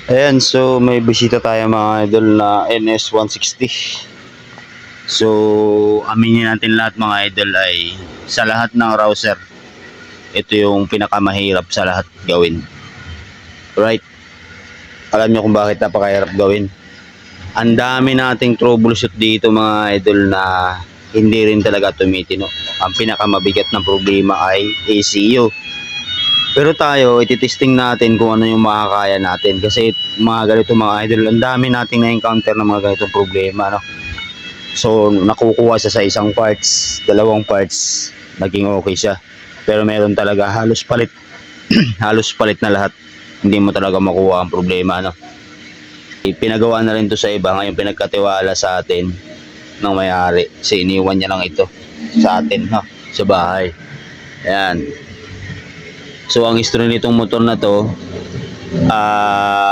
Ayan, so may bisita tayo mga idol na NS160. So, aminin natin lahat mga idol ay sa lahat ng rouser, ito yung pinakamahirap sa lahat gawin. Right? Alam nyo kung bakit napakahirap gawin? Ang dami nating troubleshoot dito mga idol na hindi rin talaga tumitino. Ang pinakamabigat na problema ay ECU. Pero tayo, ititesting natin kung ano yung makakaya natin. Kasi mga ganito mga idol, ang dami nating na-encounter ng mga ganitong problema. No? So, nakukuha siya sa isang parts, dalawang parts, naging okay siya. Pero meron talaga halos palit, halos palit na lahat. Hindi mo talaga makuha ang problema. No? Pinagawa na rin to sa iba, ngayon pinagkatiwala sa atin ng may-ari. Kasi iniwan niya lang ito sa atin, no? Sa bahay. Ayan. So ang history nitong motor na to,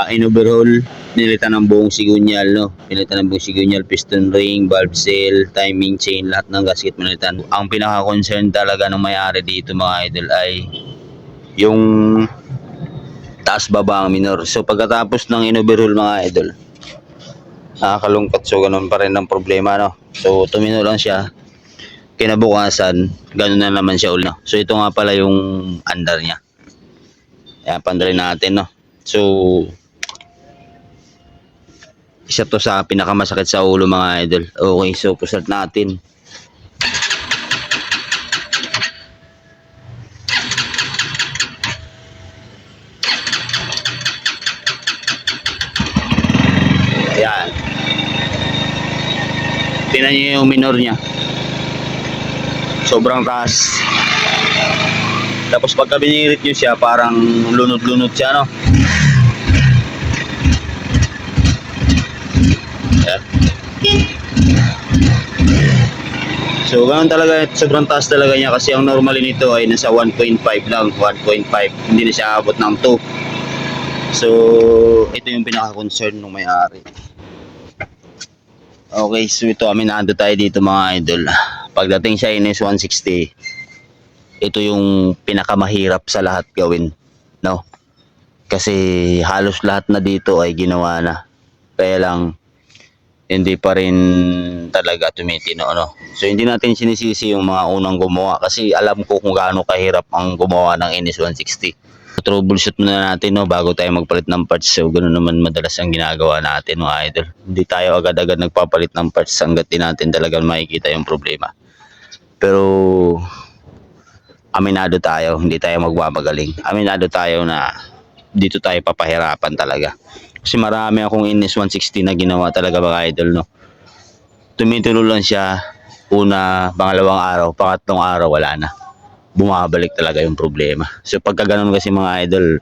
in-overhaul, nilitan ng buong sigunyal, no? Pinilitan ng buong sigunyal, piston ring, valve seal, timing chain, lahat ng gasket pinilitan. Ang pinaka-concern talaga ng may-ari dito mga idol ay yung taas baba ang minor. So pagkatapos ng in-overhaul mga idol, nakakalungkot, so ganun pa rin ang problema, no? So tumino lang siya, kinabukasan ganun na naman siya ulit, no? So ito nga pala yung andar niya. Ayan, pandalin natin, no? So, isa to sa pinakamasakit sa ulo mga idol. Okay, so pusat natin. Ayan. Tingnan nyo yung minor niya. Sobrang taas. Tapos pagka binirit nyo siya, parang lunod-lunod siya, no? Ayan. So, ganun talaga, sobrang taas talaga niya kasi ang normally nito ay nasa 1.5 lang, 1.5. Hindi na siya abot ng 2. So, ito yung pinaka-concern ng may-ari. Okay, so ito, aminado tayo dito mga idol. Pagdating sa NS160, ito yung pinakamahirap sa lahat gawin, no? Kasi halos lahat na dito ay ginawa na. Kaya lang hindi pa rin talaga tumitino, no? So hindi natin sinisisi yung mga unang gumawa kasi alam ko kung gaano kahirap ang gumawa ng NS160. Troubleshoot muna natin, no, bago tayo magpalit ng parts. So ganoon naman madalas ang ginagawa natin mga idol. Hindi tayo agad-agad nagpapalit ng parts hanggat di natin talaga makikita yung problema. Pero aminado tayo, hindi tayo magmamagaling. Aminado tayo na dito tayo papahirapan talaga. Kasi marami akong NS160 na ginawa talaga mga idol, no. Tumitulo lang siya una, pangalawang araw, pangatlong araw wala na. Bumabalik talaga yung problema. So pagka ganun kasi mga idol,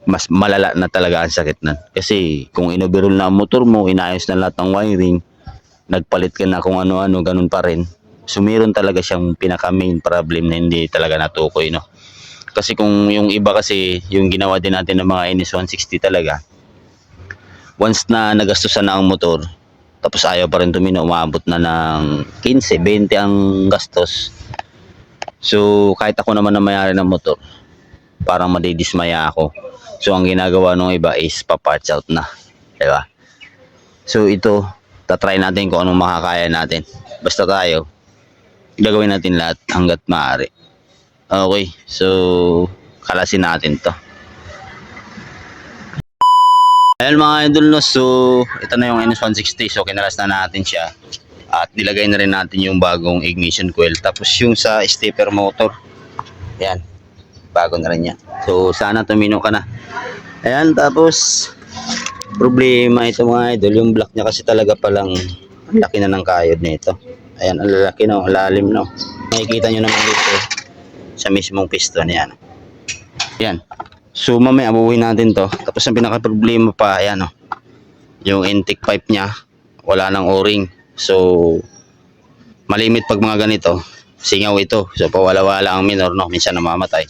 mas malala na talaga ang sakit nan. Kasi kung inoverhaul na ang motor mo, inayos na lahat ng wiring, nagpalit ka na kung ano-ano, ganun pa rin. So meron talaga siyang pinaka main problem na hindi talaga natukoy, no. Kasi kung yung iba kasi, yung ginawa din natin ng mga NS160 talaga, once na nagastusan na ang motor, tapos ayaw pa rin tumino, umabot na ng 15, 20 ang gastos. So kahit ako naman na may-ari ng motor, parang madidismaya ako. So ang ginagawa ng iba is pa-parts out na, diba? So ito, tatry natin kung anong makakaya natin. Basta tayo, gagawin natin lahat hanggat maaari. Okay, so kalasin natin to. Ayan mga idol, no, so ito na yung NS160. So kinalas na natin siya at nilagay na rin natin yung bagong ignition coil. Tapos yung sa stepper motor, ayan, bago na rin yan. So sana tumino ka na. Ayan, tapos problema ito mga idol, yung block niya kasi talaga palang ang laki na ng kayod nito. Ayan, ang lalaki, no, lalim, no. Makikita nyo naman dito sa mismong piston, yan. Yan. So mamaya abuhin natin to. Tapos ang pinaka problema pa, ayan, no, yung intake pipe niya wala nang o-ring. So malimit pag mga ganito, singaw ito. So pawala-wala ang minor, no, minsan namamatay.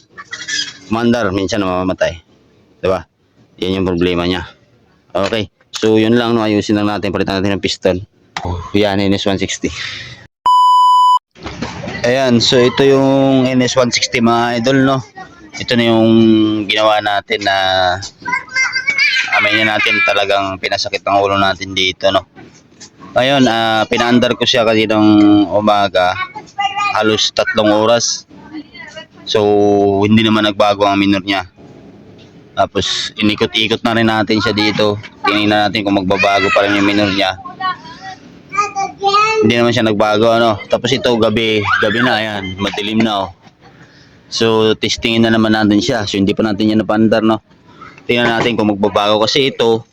Mandar, minsan namamatay. Diba? Yan yung problema niya. Okay. So yun lang, no, ayusin lang natin, palitan natin ng piston. Yan, NS160. Ayan, so ito yung NS160 mga idol, no. Ito na yung ginawa natin na aminin natin talagang pinasakit ang ulo natin dito, no. Ngayon, pinaandar ko siya kaninang umaga, halos 3 oras. So, hindi naman nagbago ang minor niya. Tapos, inikot-ikot na rin natin siya dito. Tingnan natin kung magbabago pa rin yung minor niya. Hindi naman siya nagbago, ano. Tapos ito, gabi na, ayan, madilim na, oh. So, testingin na naman natin siya. So, hindi pa natin yan napandar, no. Tingnan natin kung magbabago. Kasi ito,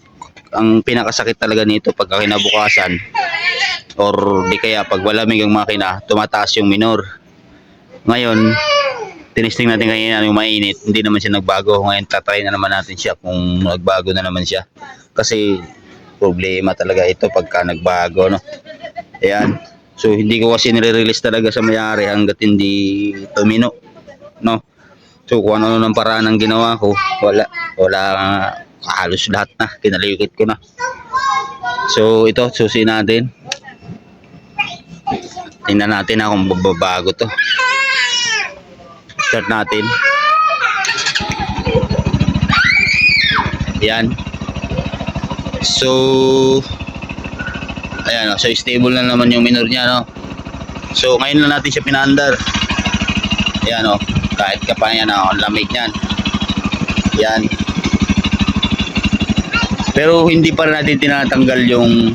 ang pinakasakit talaga nito pagka kinabukasan or di kaya pag malamig ang makina, tumataas yung minor. Ngayon, tinisting natin kanina yung mainit, hindi naman siya nagbago. Ngayon, tatry na naman natin siya kung nagbago na naman siya. Kasi, problema talaga ito pagka nagbago, no. Ayan. So, hindi ko kasi nire-release talaga sa may-ari hanggat hindi tumino, no. So, kung ano ng paraan ang ginawa ko, wala halos lahat na, kinalikot ko na. So, ito, susi natin. Tingnan natin kung babago to. Start natin. Yan. So, ayan, so stable na naman yung minor niya, no. So, ngayon na natin siya pinaandar. Ayan, oh, kahit kapayan na, ang lamig niyan. Yan. Pero hindi pa rin natin tinatanggal yung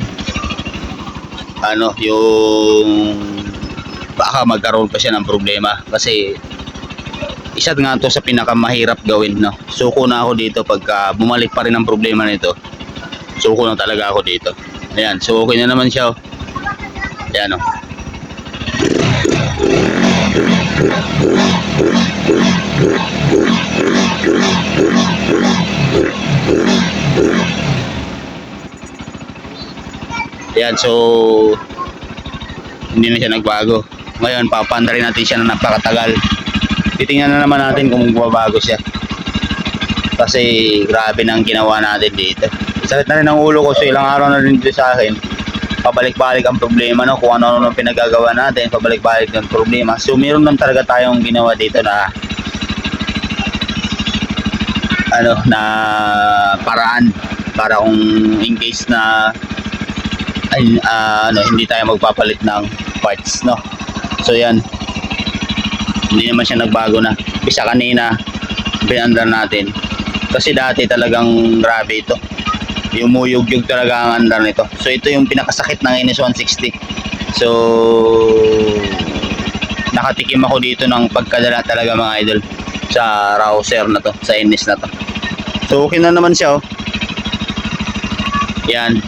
yung baka magkaroon pa siya ng problema kasi isa nga to sa pinakamahirap gawin, no. Suko na ako dito pagka bumalik pa rin ang problema nito. Suko na talaga ako dito. Ayan, so okay na naman siya, oh. Ayan, oh. Ayan, so hindi na siya nagbago. Ngayon, papandarin natin siya na napakatagal. Titingnan na naman natin kung magbabago siya. Kasi grabe nang ginawa natin dito. Sakit na rin ang ulo ko, so ilang araw na rin dito sa akin. Pabalik-balik ang problema, no, kung ano-ano pinagagawa natin, pabalik-balik ng problema. So meron lang talaga tayong ginawa dito na na paraan para kung in case na hindi tayo magpapalit ng parts, no. So yan, hindi naman siya nagbago na. Bisa kanina pinandar natin kasi dati talagang grabe ito, yumuyog-yug talaga ang andar nito. So ito yung pinakasakit ng NS 160. So nakatikim ako dito ng pagkadala talaga, mga idol, sa Rouser na to, sa NS na to. So okay na naman siya, oh. Yan.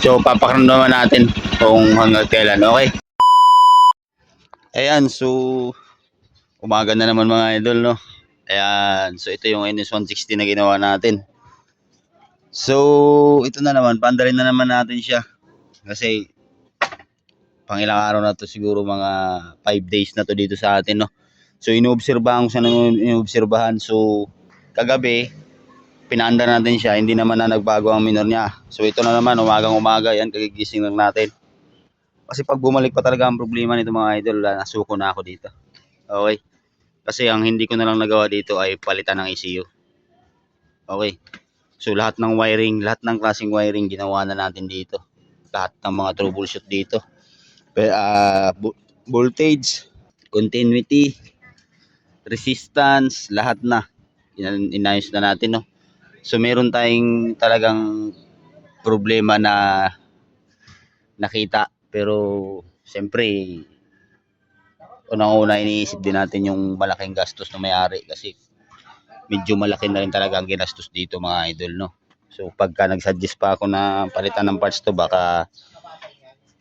So papakaramdaman natin kung hanggang kailan. Okay. Ayan, so umaga na naman, mga idol, no. Ayan, so ito yung NS160 na ginawa natin. So ito na naman, pandarin na naman natin siya. Kasi pang ilang araw na to, siguro mga 5 days na to dito sa atin, no. So inoobserbahan ko siya ng inoobserbahan. So kagabi pinaandar natin siya, hindi naman na nagbago ang minor niya. So ito na naman, umagang-umaga, yan, kagigising lang natin. Kasi pag bumalik pa talaga ang problema nito, mga idol, nasuko na ako dito. Okay. Kasi ang hindi ko na lang nagawa dito ay palitan ng ECU. Okay. So lahat ng wiring, lahat ng klaseng wiring ginawa na natin dito. Lahat ng mga troubleshoot dito. Voltage, continuity, resistance, lahat na. Inayos na natin, no. So meron tayong talagang problema na nakita, pero siyempre unang-una iniisip din natin yung malaking gastos na may-ari kasi medyo malaki na rin talaga ang ginastos dito, mga idol, no. So pagka nag-suggest pa ako na palitan ng parts to, baka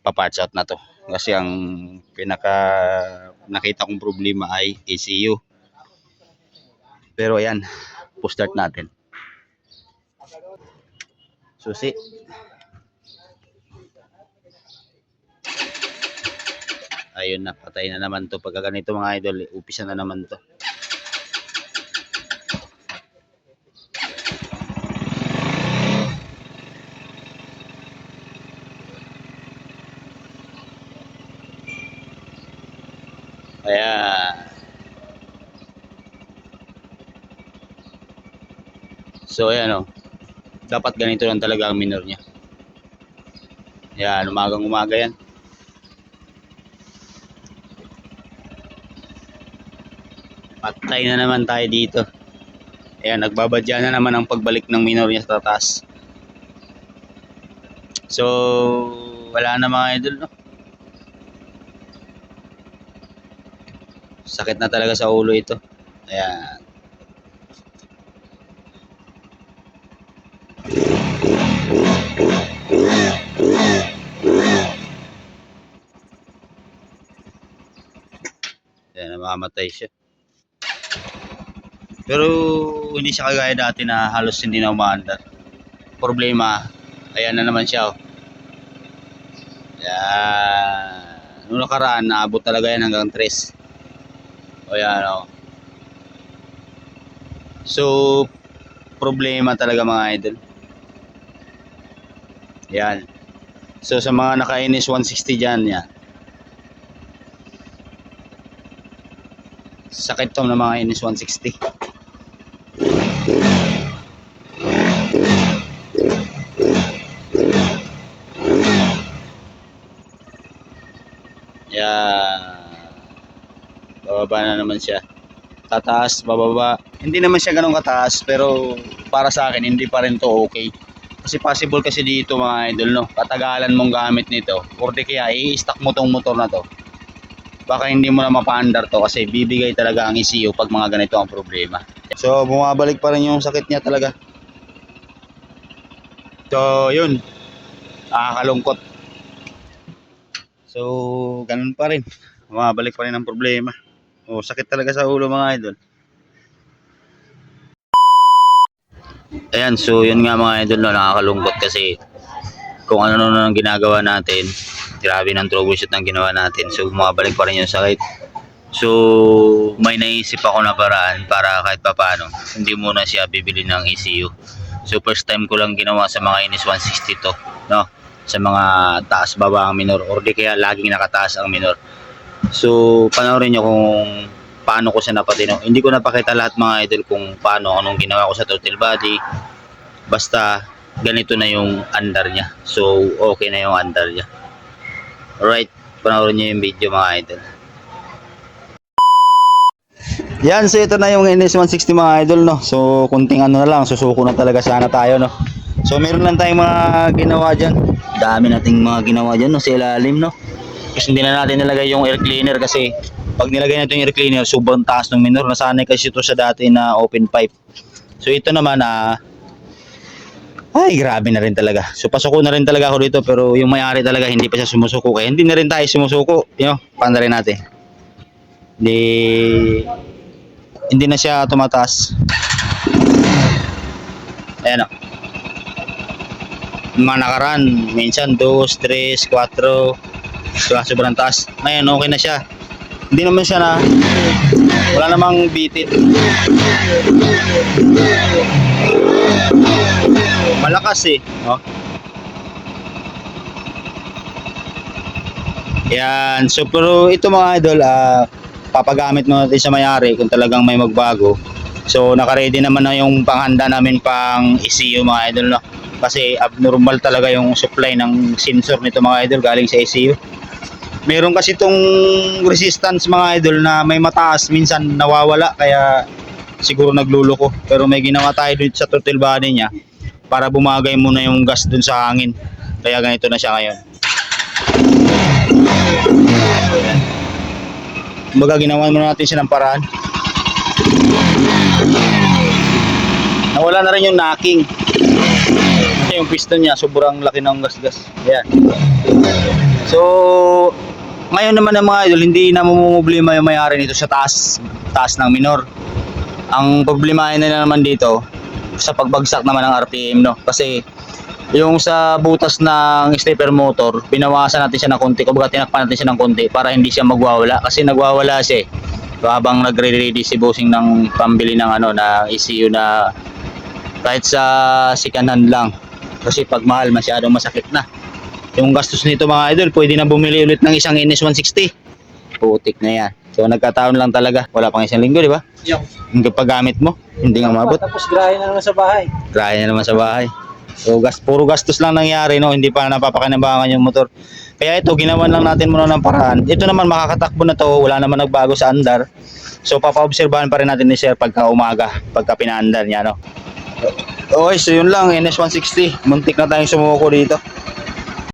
pa-parts out na to kasi ang pinaka nakita kong problema ay ECU. Pero ayan, po-start natin. Susi. Ayun na, patay na naman to. Pagka ganito, mga idol, upisa na naman to. Ayan. So ayan, oh. Dapat ganito lang talaga ang minor niya. Yan, umagang umaga yan. Patay na naman tayo dito. Ayan, nagbabadya na naman ang pagbalik ng minor niya sa taas. So, wala na mga idol, no? Sakit na talaga sa ulo ito. Ayan. Ayan, namamatay siya. Pero hindi siya kagaya dati na halos hindi na umaandar. Problema, ayan na naman siya. Oh. Ayan. Noong nakaraan, naabot talaga yan hanggang 3. O yan, oh. So, problema talaga mga idol. Yan. So, sa mga nakainis 160 dyan, yan. Sakit to ng mga inis 160. Yan. Bababa na naman siya. Tataas, bababa. Hindi naman siya ganun kataas, pero para sa akin hindi pa rin to okay. Kasi possible kasi dito mga idol, no, katagalan mong gamit nito or di kaya i-stack mo tong motor na to, baka hindi mo na mapa-under to kasi bibigay talaga ang ECU pag mga ganito ang problema. So bumabalik pa rin yung sakit niya talaga. So yun, nakakalungkot. So ganun pa rin, bumabalik pa rin ang problema. O sakit talaga sa ulo mga idol. Ayan, so yun nga mga idol, no, nakakalungkot kasi kung ano na ginagawa natin, grabe ng troubleshoot ng ginawa natin. So bumabalik pa rin yung sakit. So may naisip ako na paraan para kahit papaano hindi muna siya bibili ng ECU. So first time ko lang ginawa sa mga inis 160 to, no, sa mga taas baba ang minor or di kaya laging nakataas ang minor. So panoorin nyo kung paano ko siya napatino. Hindi ko napakita lahat mga idol kung paano, anong ginawa ko sa throttle body. Basta ganito na yung andar niya. So okay na yung andar niya. Alright, panoorin nyo yung video mga idol. Yan, so ito na yung NS160 mga idol, no. So kunting ano na lang, susuko na talaga sana tayo, no. So meron lang tayong mga ginawa dyan. Dami nating mga ginawa dyan, no, sa ilalim, no. Kasi hindi na natin nilagay yung air cleaner kasi pag nilagay natin yung air cleaner, sobrang taas ng minor. Nasanay kasi ito sa dati na open pipe. So ito naman, ay grabe na rin talaga. So pasuko na rin talaga ako dito, pero yung may-ari talaga hindi pa siya sumusuko. Kaya hindi na rin tayo sumusuko. Yun, paanda rin natin. Hindi na siya tumataas. Ayan o. Mga nakaraan, minsan 2, 3, 4. Sobrang taas. Ngayon okay na siya. Hindi naman siya na wala namang bitit. Malakas eh, oh. Yan, so pero ito mga idol, papagamit mo natin sa may-ari kung talagang may magbago. So naka-ready naman na yung panghanda namin pang ECU mga idol, no. Kasi abnormal talaga yung supply ng sensor nito mga idol galing sa ECU. Meron kasi itong resistance mga idol na may mataas, minsan nawawala kaya siguro nagluloko. Pero may ginawa tayo dito sa throttle body niya para bumagay muna yung gas dun sa hangin. Kaya ganito na siya ngayon. Kumbaga ginawa muna natin siya ng paraan. Nawala na rin yung knocking. Kasi yung piston niya sobrang laki ng gas-gas. Ayan. So ngayon naman ng mga idol, hindi na mamumblema yung may-ari nito sa taas ng minor. Ang problemahin na naman dito sa pagbagsak naman ng RPM, no. Kasi yung sa butas ng stepper motor, binawasan natin siya ng konti, kumbaga tinakpan natin siya ng konti para hindi siya magwawala kasi nagwawala siya. So, habang nagre-ready si bossing ng pambili ng na ECU na kahit sa second hand lang. Kasi pag mahal masyadong masakit na. Yung gastos nito mga idol, pwede na bumili ulit ng isang NS160. Putik na yan. So nagkataon lang talaga. Wala pang isang linggo, di ba? Yung Yung paggamit mo, hindi nga umabot. tapos grahe na naman sa bahay. Grahe na naman sa bahay. So puro gastos lang nangyari, no, hindi pa napapakinabangan yung motor. Kaya ito, ginawan lang natin muna ng paraan. Ito naman makakatakbo na to, wala naman nagbago sa andar. So papaobserbahan pa rin natin ni sir pagka umaga, pagka pinaandar niya, no. Okay, so yun lang, NS160. Muntik na tayong sumuko dito.